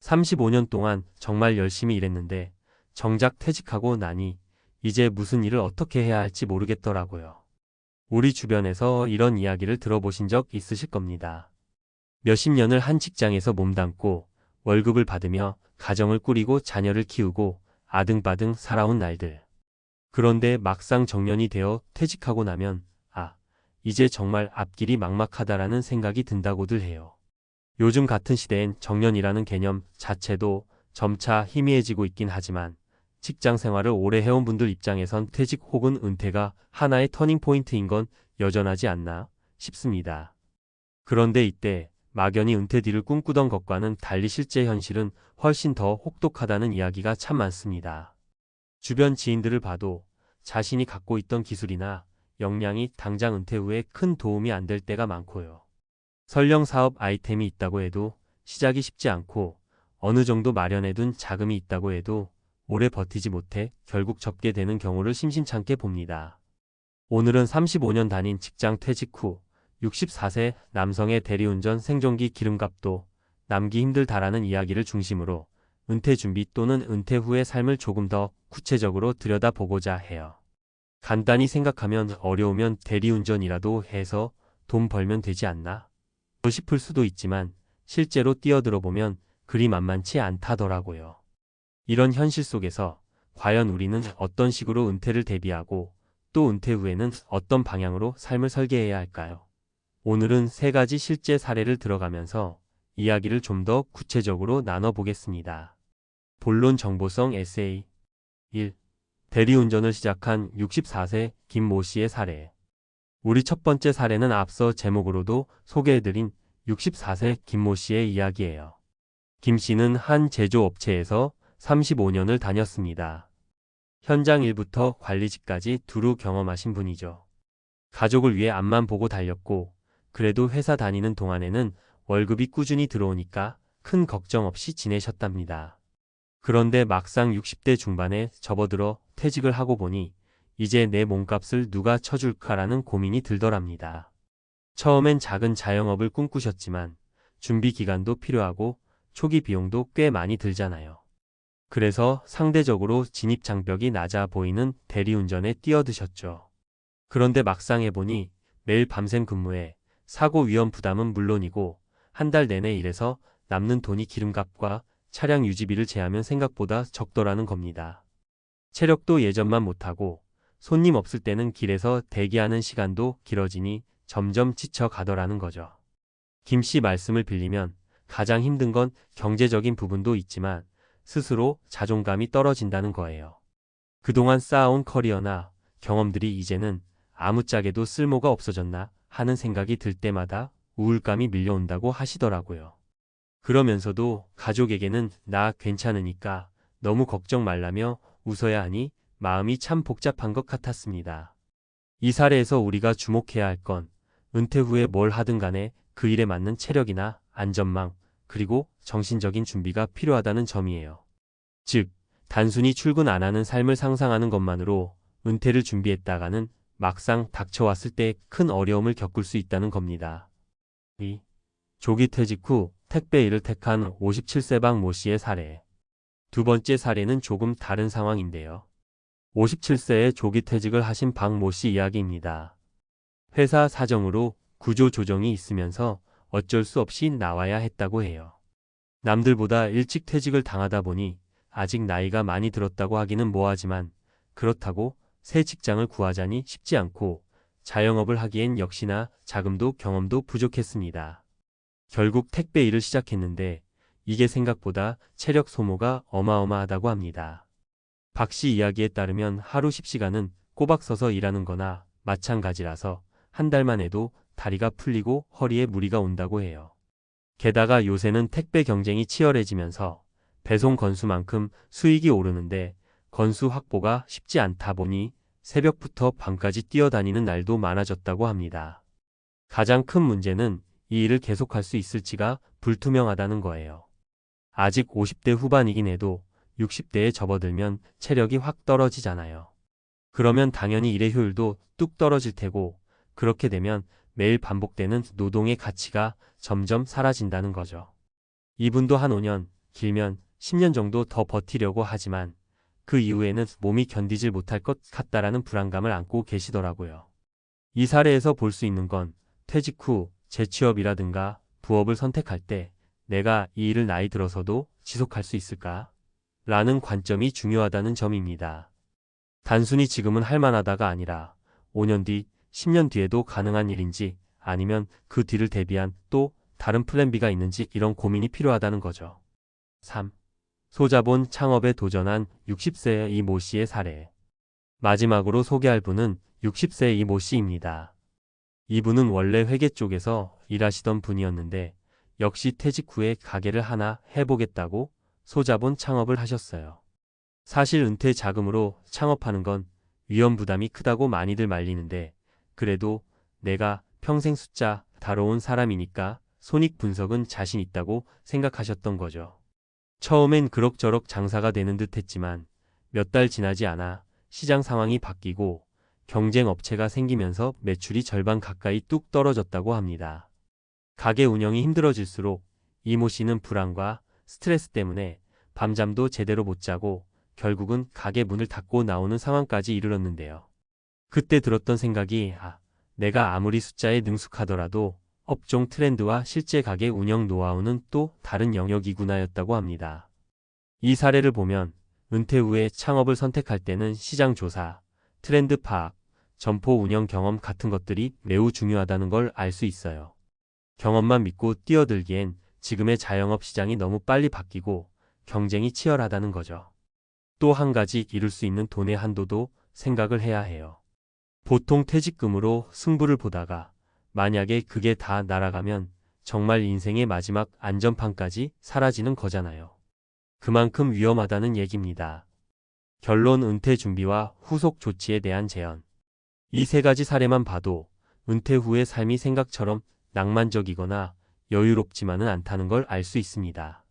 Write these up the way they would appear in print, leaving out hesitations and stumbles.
35년 동안 정말 열심히 일했는데 정작 퇴직하고 나니 이제 무슨 일을 어떻게 해야 할지 모르겠더라고요. 우리 주변에서 이런 이야기를 들어보신 적 있으실 겁니다. 몇십 년을 한 직장에서 몸담고 월급을 받으며 가정을 꾸리고 자녀를 키우고 아등바등 살아온 날들. 그런데 막상 정년이 되어 퇴직하고 나면 이제 정말 앞길이 막막하다라는 생각이 든다고들 해요. 요즘 같은 시대엔 정년이라는 개념 자체도 점차 희미해지고 있긴 하지만 직장 생활을 오래 해온 분들 입장에선 퇴직 혹은 은퇴가 하나의 터닝포인트인 건 여전하지 않나 싶습니다. 그런데 이때 막연히 은퇴 뒤를 꿈꾸던 것과는 달리 실제 현실은 훨씬 더 혹독하다는 이야기가 참 많습니다. 주변 지인들을 봐도 자신이 갖고 있던 기술이나 역량이 당장 은퇴 후에 큰 도움이 안 될 때가 많고요. 설령 사업 아이템이 있다고 해도 시작이 쉽지 않고 어느 정도 마련해둔 자금이 있다고 해도 오래 버티지 못해 결국 접게 되는 경우를 심심찮게 봅니다. 오늘은 35년 다닌 직장 퇴직 후 64세 남성의 대리운전 생존기 기름값도 남기 힘들다라는 이야기를 중심으로 은퇴 준비 또는 은퇴 후의 삶을 조금 더 구체적으로 들여다보고자 해요. 간단히 생각하면 어려우면 대리운전이라도 해서 돈 벌면 되지 않나? 싶을 수도 있지만 실제로 뛰어들어 보면 그리 만만치 않다더라고요. 이런 현실 속에서 과연 우리는 어떤 식으로 은퇴를 대비하고 또 은퇴 후에는 어떤 방향으로 삶을 설계해야 할까요? 오늘은 세 가지 실제 사례를 들어가면서 이야기를 좀 더 구체적으로 나눠보겠습니다. 본론 정보성 에세이 1. 대리운전을 시작한 64세 김모 씨의 사례. 우리 첫 번째 사례는 앞서 제목으로도 소개해드린 64세 김모 씨의 이야기예요. 김 씨는 한 제조업체에서 35년을 다녔습니다. 현장 일부터 관리직까지 두루 경험하신 분이죠. 가족을 위해 앞만 보고 달렸고 그래도 회사 다니는 동안에는 월급이 꾸준히 들어오니까 큰 걱정 없이 지내셨답니다. 그런데 막상 60대 중반에 접어들어 퇴직을 하고 보니 이제 내 몸값을 누가 쳐줄까라는 고민이 들더랍니다. 처음엔 작은 자영업을 꿈꾸셨지만 준비 기간도 필요하고 초기 비용도 꽤 많이 들잖아요. 그래서 상대적으로 진입 장벽이 낮아 보이는 대리운전에 뛰어드셨죠. 그런데 막상 해보니 매일 밤샘 근무에 사고 위험 부담은 물론이고 한 달 내내 일해서 남는 돈이 기름값과 차량 유지비를 제하면 생각보다 적더라는 겁니다. 체력도 예전만 못하고 손님 없을 때는 길에서 대기하는 시간도 길어지니 점점 지쳐가더라는 거죠. 김 씨 말씀을 빌리면 가장 힘든 건 경제적인 부분도 있지만 스스로 자존감이 떨어진다는 거예요. 그동안 쌓아온 커리어나 경험들이 이제는 아무짝에도 쓸모가 없어졌나 하는 생각이 들 때마다 우울감이 밀려온다고 하시더라고요. 그러면서도 가족에게는 나 괜찮으니까 너무 걱정 말라며 웃어야 하니 마음이 참 복잡한 것 같았습니다. 이 사례에서 우리가 주목해야 할 건 은퇴 후에 뭘 하든 간에 그 일에 맞는 체력이나 안전망, 그리고 정신적인 준비가 필요하다는 점이에요. 즉, 단순히 출근 안 하는 삶을 상상하는 것만으로 은퇴를 준비했다가는 막상 닥쳐왔을 때 큰 어려움을 겪을 수 있다는 겁니다. 2. 조기 퇴직 후 택배 일을 택한 57세 박 모 씨의 사례. 두 번째 사례는 조금 다른 상황인데요. 57세에 조기 퇴직을 하신 박 모 씨 이야기입니다. 회사 사정으로 구조 조정이 있으면서 어쩔 수 없이 나와야 했다고 해요. 남들보다 일찍 퇴직을 당하다 보니 아직 나이가 많이 들었다고 하기는 뭐하지만 그렇다고 새 직장을 구하자니 쉽지 않고 자영업을 하기엔 역시나 자금도 경험도 부족했습니다. 결국 택배 일을 시작했는데 이게 생각보다 체력 소모가 어마어마하다고 합니다. 박 씨 이야기에 따르면 하루 10시간은 꼬박 서서 일하는 거나 마찬가지라서 한 달만 해도 다리가 풀리고 허리에 무리가 온다고 해요. 게다가 요새는 택배 경쟁이 치열해지면서 배송 건수만큼 수익이 오르는데 건수 확보가 쉽지 않다 보니 새벽부터 밤까지 뛰어다니는 날도 많아졌다고 합니다. 가장 큰 문제는 이 일을 계속할 수 있을지가 불투명하다는 거예요. 아직 50대 후반이긴 해도 60대에 접어들면 체력이 확 떨어지잖아요. 그러면 당연히 일의 효율도 뚝 떨어질 테고 그렇게 되면 매일 반복되는 노동의 가치가 점점 사라진다는 거죠. 이분도 한 5년 길면 10년 정도 더 버티려고 하지만 그 이후에는 몸이 견디질 못할 것 같다라는 불안감을 안고 계시더라고요. 이 사례에서 볼 수 있는 건 퇴직 후 재취업이라든가 부업을 선택할 때 내가 이 일을 나이 들어서도 지속할 수 있을까? 라는 관점이 중요하다는 점입니다. 단순히 지금은 할 만하다가 아니라 5년 뒤, 10년 뒤에도 가능한 일인지 아니면 그 뒤를 대비한 또 다른 플랜 B가 있는지 이런 고민이 필요하다는 거죠. 3. 소자본 창업에 도전한 60세의 이 모 씨의 사례. 마지막으로 소개할 분은 60세의 이 모 씨입니다. 이분은 원래 회계 쪽에서 일하시던 분이었는데 역시 퇴직 후에 가게를 하나 해보겠다고 소자본 창업을 하셨어요. 사실 은퇴 자금으로 창업하는 건 위험 부담이 크다고 많이들 말리는데 그래도 내가 평생 숫자 다뤄온 사람이니까 손익 분석은 자신 있다고 생각하셨던 거죠. 처음엔 그럭저럭 장사가 되는 듯 했지만 몇 달 지나지 않아 시장 상황이 바뀌고 경쟁 업체가 생기면서 매출이 절반 가까이 뚝 떨어졌다고 합니다. 가게 운영이 힘들어질수록 이모 씨는 불안과 스트레스 때문에 밤잠도 제대로 못 자고 결국은 가게 문을 닫고 나오는 상황까지 이르렀는데요. 그때 들었던 생각이 내가 아무리 숫자에 능숙하더라도 업종 트렌드와 실제 가게 운영 노하우는 또 다른 영역이구나였다고 합니다. 이 사례를 보면 은퇴 후에 창업을 선택할 때는 시장 조사, 트렌드 파악, 점포 운영 경험 같은 것들이 매우 중요하다는 걸 알 수 있어요. 경험만 믿고 뛰어들기엔 지금의 자영업 시장이 너무 빨리 바뀌고 경쟁이 치열하다는 거죠. 또 한 가지 이룰 수 있는 돈의 한도도 생각을 해야 해요. 보통 퇴직금으로 승부를 보다가 만약에 그게 다 날아가면 정말 인생의 마지막 안전판까지 사라지는 거잖아요. 그만큼 위험하다는 얘기입니다. 결론 은퇴 준비와 후속 조치에 대한 제언. 이 세 가지 사례만 봐도 은퇴 후의 삶이 생각처럼 낭만적이거나 여유롭지만은 않다는 걸 알 수 있습니다.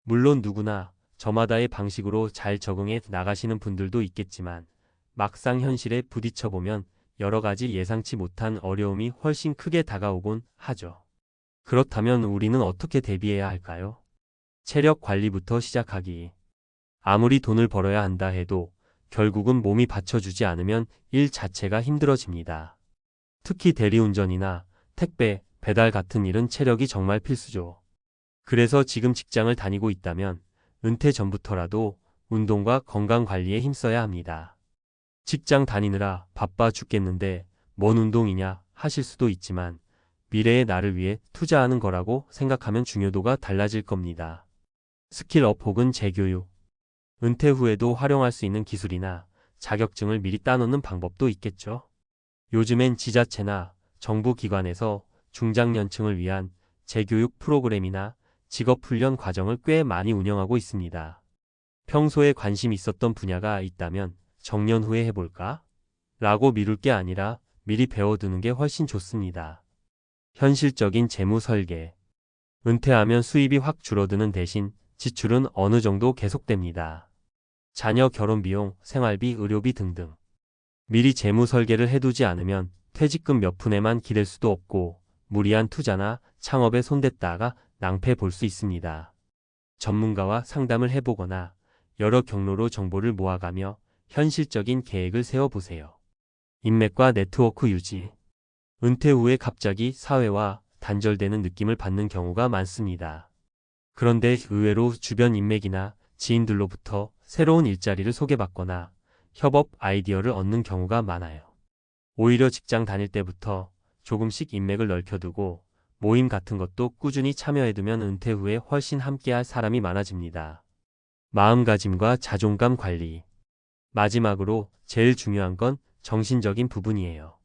물론 누구나 저마다의 방식으로 잘 적응해 나가시는 분들도 있겠지만 막상 현실에 부딪혀보면 여러 가지 예상치 못한 어려움이 훨씬 크게 다가오곤 하죠. 그렇다면 우리는 어떻게 대비해야 할까요? 체력 관리부터 시작하기. 아무리 돈을 벌어야 한다 해도 결국은 몸이 받쳐주지 않으면 일 자체가 힘들어집니다. 특히 대리운전이나 택배, 배달 같은 일은 체력이 정말 필수죠. 그래서 지금 직장을 다니고 있다면 은퇴 전부터라도 운동과 건강 관리에 힘써야 합니다. 직장 다니느라 바빠 죽겠는데 뭔 운동이냐 하실 수도 있지만 미래의 나를 위해 투자하는 거라고 생각하면 중요도가 달라질 겁니다. 스킬업 혹은 재교육. 은퇴 후에도 활용할 수 있는 기술이나 자격증을 미리 따놓는 방법도 있겠죠. 요즘엔 지자체나 정부 기관에서 중장년층을 위한 재교육 프로그램이나 직업훈련 과정을 꽤 많이 운영하고 있습니다. 평소에 관심 있었던 분야가 있다면 정년 후에 해볼까? 라고 미룰 게 아니라 미리 배워두는 게 훨씬 좋습니다. 현실적인 재무 설계. 은퇴하면 수입이 확 줄어드는 대신 지출은 어느 정도 계속됩니다. 자녀 결혼 비용, 생활비, 의료비 등등. 미리 재무 설계를 해두지 않으면 퇴직금 몇 푼에만 기댈 수도 없고 무리한 투자나 창업에 손댔다가 낭패 볼 수 있습니다. 전문가와 상담을 해보거나 여러 경로로 정보를 모아가며 현실적인 계획을 세워보세요. 인맥과 네트워크 유지. 은퇴 후에 갑자기 사회와 단절되는 느낌을 받는 경우가 많습니다. 그런데 의외로 주변 인맥이나 지인들로부터 새로운 일자리를 소개받거나 협업 아이디어를 얻는 경우가 많아요. 오히려 직장 다닐 때부터 조금씩 인맥을 넓혀두고 모임 같은 것도 꾸준히 참여해두면 은퇴 후에 훨씬 함께할 사람이 많아집니다. 마음가짐과 자존감 관리. 마지막으로 제일 중요한 건 정신적인 부분이에요.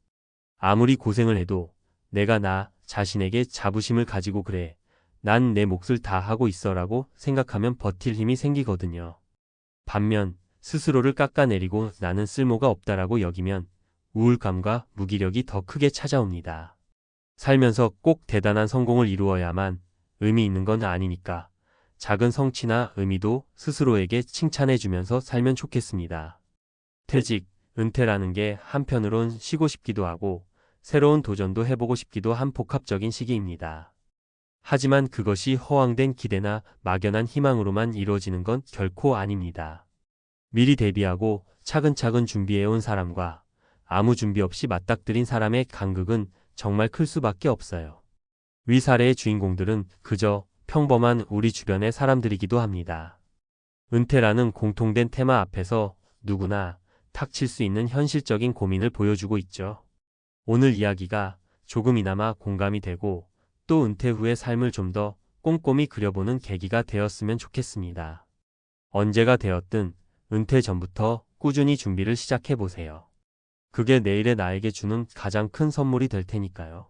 아무리 고생을 해도 내가 나 자신에게 자부심을 가지고 그래, 난 내 몫을 다 하고 있어라고 생각하면 버틸 힘이 생기거든요. 반면 스스로를 깎아내리고 나는 쓸모가 없다라고 여기면 우울감과 무기력이 더 크게 찾아옵니다. 살면서 꼭 대단한 성공을 이루어야만 의미 있는 건 아니니까 작은 성취나 의미도 스스로에게 칭찬해주면서 살면 좋겠습니다. 퇴직, 은퇴라는 게 한편으론 쉬고 싶기도 하고 새로운 도전도 해보고 싶기도 한 복합적인 시기입니다. 하지만 그것이 허황된 기대나 막연한 희망으로만 이루어지는 건 결코 아닙니다. 미리 대비하고 차근차근 준비해온 사람과 아무 준비 없이 맞닥뜨린 사람의 간극은 정말 클 수밖에 없어요. 위 사례의 주인공들은 그저 평범한 우리 주변의 사람들이기도 합니다. 은퇴라는 공통된 테마 앞에서 누구나 탁칠 수 있는 현실적인 고민을 보여주고 있죠. 오늘 이야기가 조금이나마 공감이 되고 또 은퇴 후의 삶을 좀 더 꼼꼼히 그려보는 계기가 되었으면 좋겠습니다. 언제가 되었든 은퇴 전부터 꾸준히 준비를 시작해 보세요. 그게 내일의 나에게 주는 가장 큰 선물이 될 테니까요.